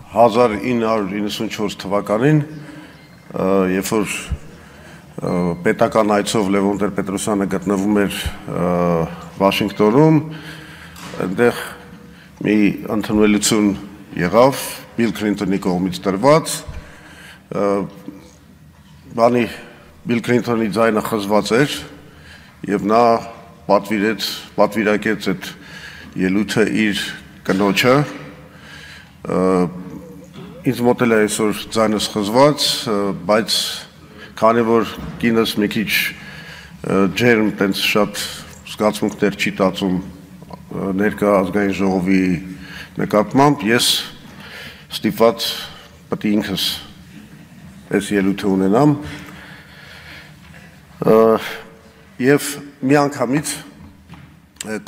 1994 թվականին, երբ որ պետական այցով Լևոն Տեր-Պետրոսյանը գտնվում էր Վաշինգտոնում, այնտեղ մի ընդունելություն եղավ Բիլ Քլինթոնի կողմից տրված, Բիլ Քլինթոնի ձայնը խզված էր եւ նա պատվիրակեց այդ ելույթը իր կնոջը, ինձ մոտ էլ է այսօր ձայնս խզված, բայց քանի որ կինս մի քիչ ջերմ տենց շատ զգացմունքներ չի տածում ներկա ազգային ժողովի նկատմամբ, ես ստիպված պետք է ինքս այս ելույթը ունենամ եւ մի անգամից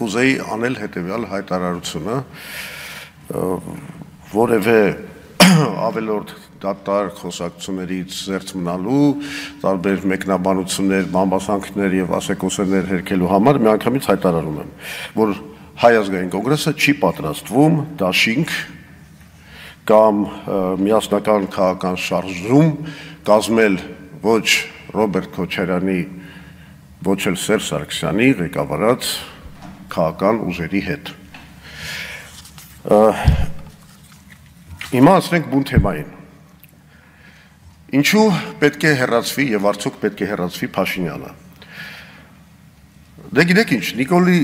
կուզեի անել հետեւյալ հայտարարությունը, որևէ ավելորդ դատարկ խոսակցություններից զերծ մնալու, տարբեր մեկնաբանություններ, բամբասանքներ եւ ասեկոսերներ հերքելու համար մի անգամից հայտարարում եմ, որ Հայ ազգային կոնգրեսը չի պատրաստվում դաշինք կամ միասնական քաղաքական շարժում կազմել ոչ Ռոբերտ Քոչարյանի, ոչ էլ Սերժ Սարգսյանի ղեկավարած քաղաքական ուժերի հետ։ Հիմա ասենք բուն թեմային։ Ինչու պետք է հեռացվի եւ արդյոք պետք է հեռացվի Փաշինյանը։ Դե գիտեք ինչ, Նիկոլի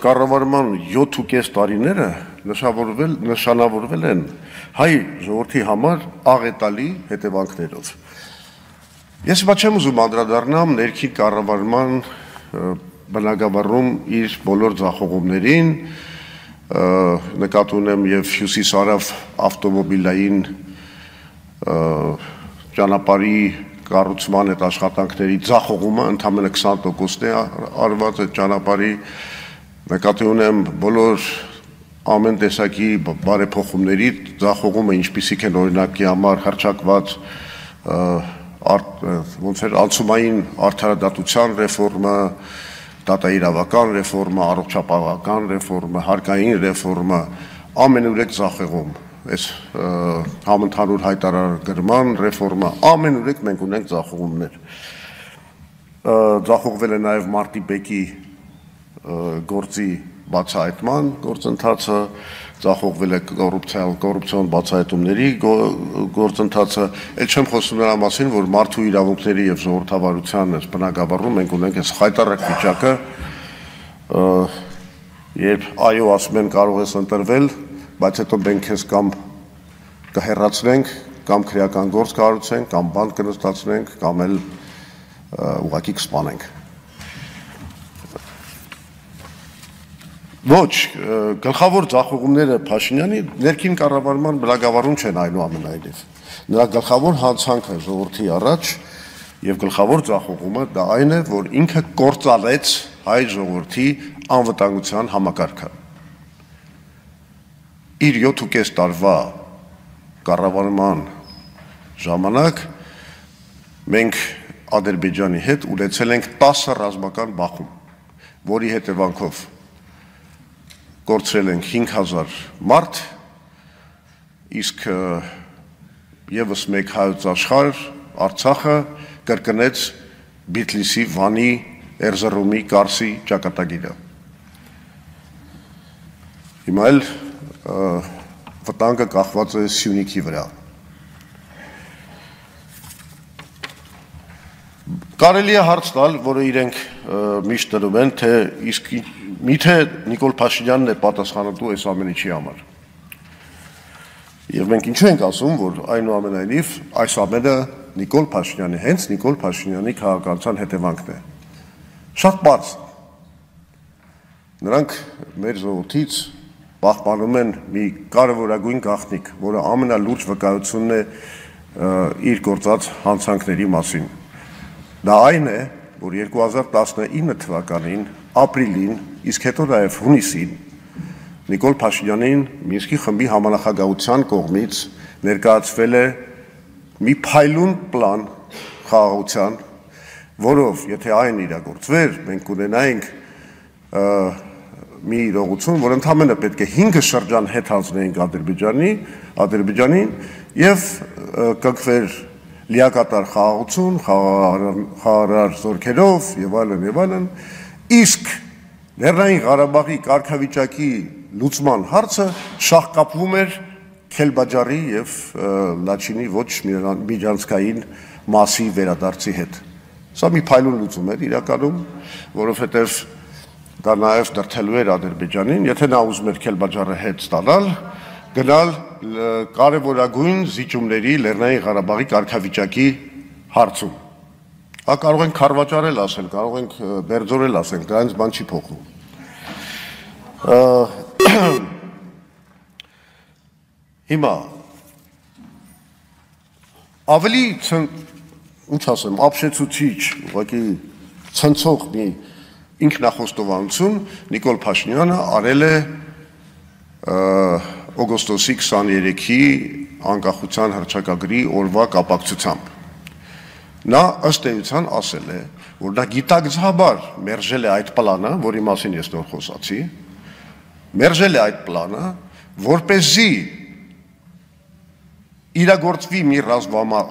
կառավարման 7.5 տարիները նշանավորվել են հայ ժողովրդի համար աղետալի հետևանքներով։ Ես հիմա չեմ ուզում անդրադառնամ ներքին կառավարման բնագավառում իր բոլոր ձախողումներին, նկատի ունեմ եւ Հյուսիսարավ ավտոմոբիլային ճանապարհի կառուցման այդ աշխատանքների ձախողումը ընդամենը 20%-ն է արված այդ ճանապարհի, նկատի ունեմ բոլոր ամեն տեսակի բարեփոխումների ձախողումը, ինչպիսիք են օրինակի համար հռչակված ոնց էր անցումային արդարադատության ռեֆորմը, դատաիրավական ռեֆորմը, առողջապահական ռեֆորմը, հարկային ռեֆորմը, ամենուրեք ձախողում, այս համընդհանուր հայտարարագրման ռեֆորմը, ամենուրեք մենք ունենք ձախողումներ։ Ձախողվել է նաև Մարտի բեկի գործի բացահայտման գործընթացը, ձախողվել է կոռուպցիոն բացահայտումների գործընթացը, էլ չեմ խոսում նրա մասին, որ մարդու իրավունքների եւ ժողովրդավարության բնագավառում մենք ունենք այս խայտառակ վիճակը, երբ այո ասում են կարող ես ընտրվել, բայց հետո մենք քեզ կամ կհեռացնենք, կամ քրեական գործ կառուցենք, կամ բանտ կնստացնենք, կամ էլ ուղղակի կսպանենք։ Ոչ, գլխավոր ձախողումները Փաշինյանի ներքին կառավարման բնագավառում չեն այնուամենայնիվ։ Նրա գլխավոր հանցանքը ժողովրդի առաջ եւ գլխավոր ձախողումը դա այն է, որ ինքը կործանեց հայ ժողովրդի անվտանգության համակարգը։ Իր 7.5 տարվա կառավարման ժամանակ մենք Ադրբեջանի հետ ունեցել ենք 10 ռազմական բախում, որի հետևանքով կորցրել ենք 5000 մարդ, իսկ եւս մեկ հայոց աշխարհ Արցախը կրկնեց Բիթլիսի, Վանի, Էրզրումի, Կարսի ճակատագիրը։ Հիմա էլ վտանգը կախված է Սյունիքի վրա։ Կարելի է հարց տալ, որը իրենք միշտ տնում են, թե իսկ միթե Նիկոլ Փաշինյանն է պատասխանատու այս ամեն ինչի համար։ Եվ մենք ինչու ենք ասում, որ այնուամենայնիվ այս ամենը Նիկոլ Փաշինյանի, հենց Նիկոլ Փաշինյանի քաղաքականության հետևանքն է։ Շատ պարզ։ Նրանք մեր ժողովրդից պահպանում են մի կարևորագույն գաղտնիք, որը ամենալուրջ վկայությունն է իր գործած հանցանքների մասին։ Դա այն է, որ 2019 թվականին ապրիլին, իսկ հետո նաև հունիսին Նիկոլ Փաշինյանին Մինսկի խմբի համանախագահության կողմից ներկայացվել է մի փայլուն պլան խաղաղության, որով եթե այն իրագործվեր, մենք կունենայինք մի իրողություն, որ ընդամենը պետք է 5 շրջան հետ հանձնեինք Ադրբեջանին եւ կգվեր լիակատար խաղաղություն, խաղաղարար զորքերով եւ այլն, իսկ Լեռնային Ղարաբաղի կարգավիճակի լուծման հարցը շահկապվում էր Քելբաջարի եւ Լաչինի ոչ միջանցքային մասի վերադարձի հետ։ Սա մի փայլուն լուծում էր իրականում, որովհետեւ դա նաեւ դրթելու էր Ադրբեջանին, եթե նա ուզում էր Քելբաջարը հետ ստանալ, գնալ կարևորագույն զիջումների Լեռնային Ղարաբաղի կարգավիճակի հարցում։ Հա կարող ենք քարվաճարել ասել, կարող ենք բերձորել ասենք, դրանից բան չի փոխում։ Հիմա ավելի ինչ ասեմ, ապշեցուցիչ, ուղղակի ցնցող մի ինքնախոստովանություն Նիկոլ Փաշինյանը արել է օգոստոսի 23-ի անկախության հռչակագրի օրվա կապակցությամբ։ Նա ըստ էության ասել է, որ նա գիտակցաբար մերժել է այդ պլանը, որի մասին ես նոր խոսացի, մերժել է այդ պլանը, որպեսզի իրագործվի մի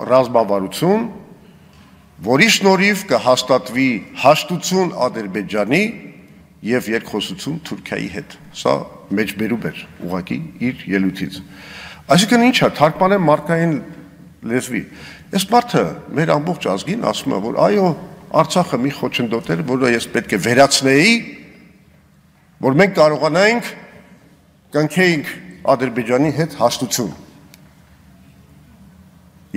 ռազմավարություն, որի շնորհիվ կհաստատվի հաշտություն Ադրբեջանի եւ երկխոսություն Թուրքիայի հետ։ Սա մեջբերում էր ուղղակի իր ելույթից։ Այսինքն ինչ է, թարգմանեմ մարդկային լեզվի։ Այս մարդը մեր ամբողջ ազգին ասում է, որ այո, Արցախը մի խոչընդոտ էր, որը ես պետք է վերացնեի, որ մենք կարողանայինք կնքեինք Ադրբեջանի հետ հաշտություն։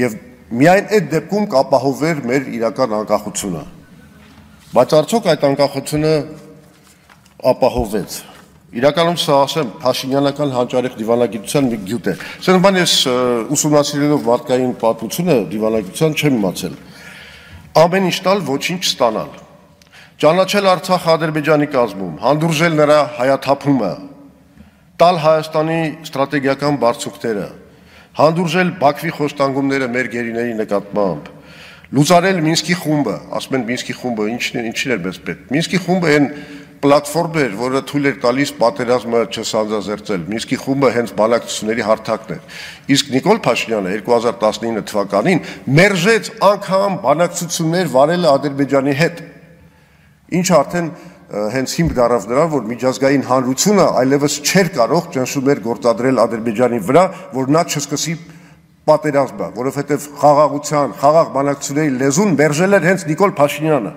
Եվ միայն այդ դեպքում կապահովեր մեր իրական անկախությունը։ Բայց արդյոք այդ անկախությունը ապահովեց։ Իրականում սա ասեմ Փաշինյանական հանճարեղ դիվանագիտության մի գյուտ է։ Սրանքան ես ուսումնասիրելով մարդկային պատմությունը դիվանագիտության չեմ իմացել։ Ամեն ինչ տալ, ոչինչ ստանալ։ Ճանաչել Արցախը Ադրբեջանի կազմում, հանդուրժել նրա հայաթափումը, տալ Հայաստանի ստրատեգիական բարձունքները, հանդուրժել Բաքվի խոստանգումները մեր գերիների նկատմամբ, լուծարել Մինսկի խումբը, ասում են Մինսկի խումբը ինչին էր մեզ պետք։ Մինսկի խումբը այն պլատֆորմ էր, որը թույլ էր տալիս պատերազմը չսանձազերծել։ Մինսկի խումբը հենց բանակցությունների հարթակն էր։ Իսկ Նիկոլ Փաշինյանը 2019 թվականին մերժեց անգամ բանակցություններ վարել Ադրբեջանի հետ, ինչը արդեն հենց հիմք դարավ նրան, որ միջազգային հանրությունը այլևս չէր կարող ճնշումներ գործադրել Ադրբեջանի վրա, որ նա չսկսի պատերազմը, որովհետև խաղաղության, խաղաղ բանակցությունների լեզուն մերժել էր հենց Նիկոլ Փաշինյանը։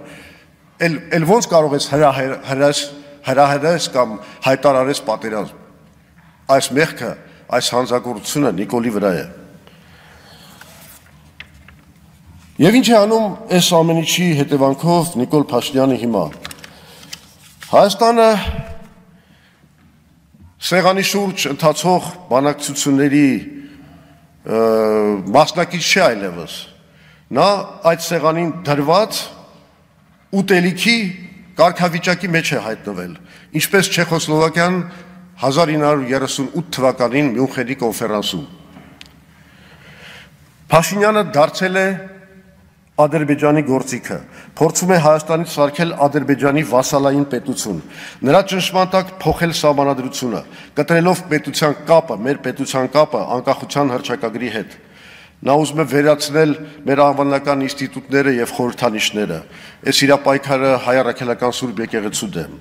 Էլ ոնց կարող ես հրահրես կամ հայտարարես պատերազմ։ Այս մեղքը, այս հանցագործությունը Նիկոլի վրա է։ Եվ ինչ է անում այս ամեն ինչի հետևանքով Նիկոլ Փաշինյանը հիմա։ Հայաստանը սեղանի շուրջ ընթացող բանակցությունների մասնակից չէ այլևս։ Նա այդ սեղանին դրված ուտելիքի կարգավիճակի մեջ է հայտնվել, ինչպես Չեխոսլովակիան 1938 թվականին Մյունխենի կոնֆերանսում։ Փաշինյանը դարձել է Ադրբեջանի գործիքը, փորձում է Հայաստանից սարքել Ադրբեջանի վասալային պետություն, նրա ճնշման տակ փոխել սահմանադրությունը, կտրելով պետության կապը, մեր պետության կապը անկախության հռչակագրի հետ։ Նա ուզում է վերացնել մեր անվանական ինստիտուտները եւ խորհրդանիշները։ Այս իր պայքարը հայ առաքելական Սուրբ եկեղեցու դեմ։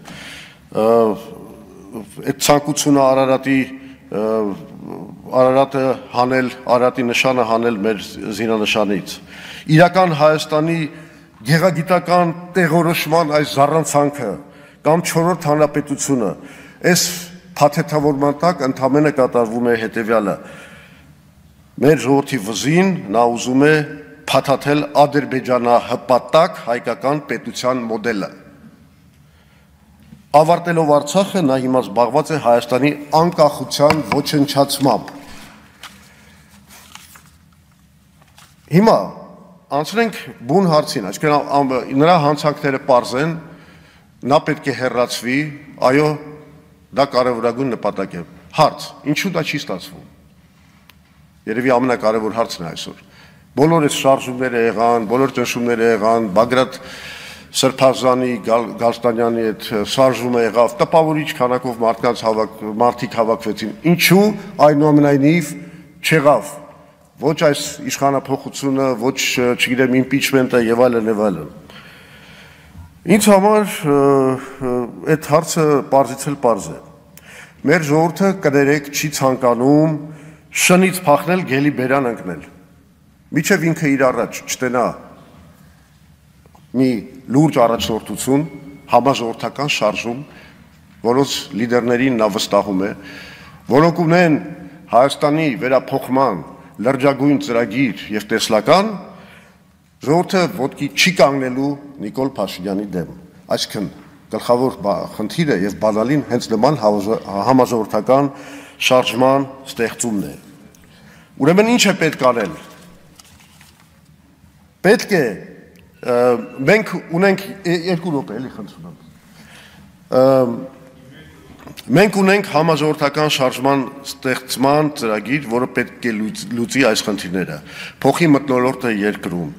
Այդ ցանկությունը Արարատը հանել, Արարատի նշանը հանել մեր զինանշանից։ Իրական Հայաստանի գեղագիտական տեղորոշման այս զառանցանքը կամ 4-րդ հանրապետությունը, այս փաթեթավորման տակ ընդամենը կատարվում է հետևյալը։ Մեր ժողովրդի վզին նա ուզում է փաթաթել ադրբեջանահպատակ հայկական պետության մոդելը։ Ավարտելով Արցախը նա հիմա զբաղված է Հայաստանի անկախության ոչնչացմամբ։ Հիմա անցնենք բուն հարցին, այսինքն նրա հանցանքները պարզ են, նա պետք է հեռացվի, այո, դա կարևորագույն նպատակ է։ Հարց, ինչու դա չի ստացվում։ Երևի ամենակարևոր հարցն է այսօր։ Բոլոր այս շարժումները եղան, բոլոր ճնշումները եղան, Բագրատ Սրբազանի, Գալստանյանի այդ շարժումը եղավ, տպավորիչ քանակով մարդիկ հավաքվեցին, ինչու այնուամենայնիվ չեղավ ոչ այս իշխանափոխությունը, ոչ չգիտեմ իմպիչմենտը եւ այլն։ Ինձ համար այդ հարցը պարզիցել պարզ է։ Մեր ժողովուրդը կներեք չի ցանկանում շնից փախնել, գելի բերան ընկնել։ Միջև ինքը իր առաջ չտենա մի լուրջ առաջնորդություն, համաժողովրդական շարժում, որոնց լիդերներին նա վստահում է, որոնք ունեն Հայաստանի վերափոխման լրջագույն ծրագիր եւ տեսլական, ժողովուրդը ոտքի չի կանգնելու Նիկոլ Փաշինյանի դեմ։ Այսինքն գլխավոր խնդիրը եւ բանալին հենց նման համաժողովրդական շարժման ստեղծումն է։ Ուրեմն ինչ է պետք անել։ Պետք է մենք ունենք 2 րոպե, էլի խնդրում եմ։ Մենք ունենք համաժողովրդական շարժման ստեղծման ծրագիր, որը պետք է լուծի այս խնդիրները։ Փոխի մթնոլորտը երկրում,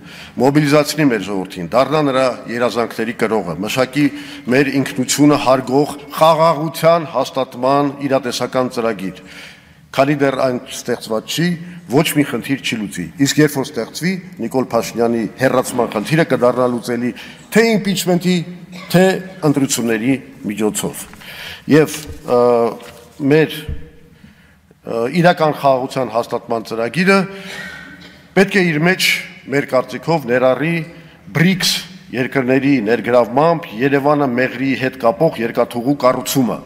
մոբիլիզացնի մեր ժողովրդին, դառնա նրա երազանքների կրողը, մշակի մեր ինքնությունը հարգող խաղաղության հաստատման իրատեսական ծրագիր։ Քանի դեռ այն ստեղծված չի, ոչ մի խնդիր չի լուծի։ Իսկ երբ որ ստեղծվի, Նիկոլ Փաշինյանի հեռացման խնդիրը կդառնա լուծելի թե իմպիչմենտի, թե ընտրությունների միջոցով։ Եվ մեր իրական խաղաղության հաստատման ծրագիրը պետք է իր մեջ մեր կարծիքով ներառի BRICS երկրների ներգրավմամբ Երևանը մեղրի հետ կապող երկաթուղու կառուցումը,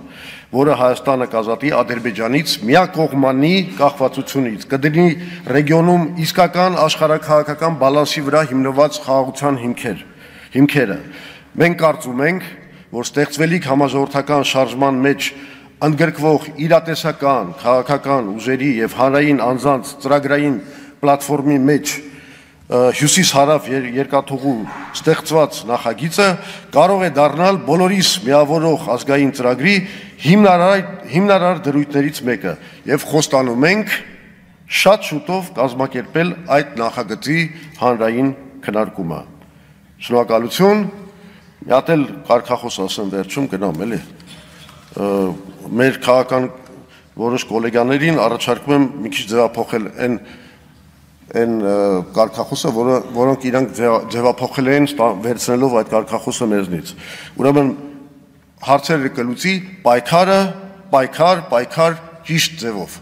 որը Հայաստանը կազատի Ադրբեջանից միակողմանի կախվածությունից, կդնի ռեգիոնում իսկական աշխարհաքաղաքական բալանսի վրա հիմնված խաղաղության հիմքերը։ Մենք կարծում ենք, որ ստեղծվելիք համաժողովրդական շարժման մեջ ընդգրկվող իրատեսական, քաղաքական ուժերի եւ հանրային անձանց ծրագրային պլատֆորմի մեջ հյուսիս-հարավ երկաթուղու ստեղծված նախագիծը կարող է դառնալ բոլորիս միավորող ազգային ծրագրի հիմնարար դրույթներից մեկը եւ խոստանում ենք շատ շուտով կազմակերպել այդ նախագծի հանրային քննարկումը։ Շնորհակալություն։ Մի հատ էլ կարգախոս ասեմ վերջում գնամ էլի։ Մեր քաղաքական որոշ գոլեգաներին առաջարկում եմ մի քիչ ձևափոխել այն կարգախոսը, որոնք իրանք ձևափոխել են վերցնելով այդ կարգախոսը մեզնից։ Ուրեմն հարցերը կլուծի պայքար ճիշտ ձևով։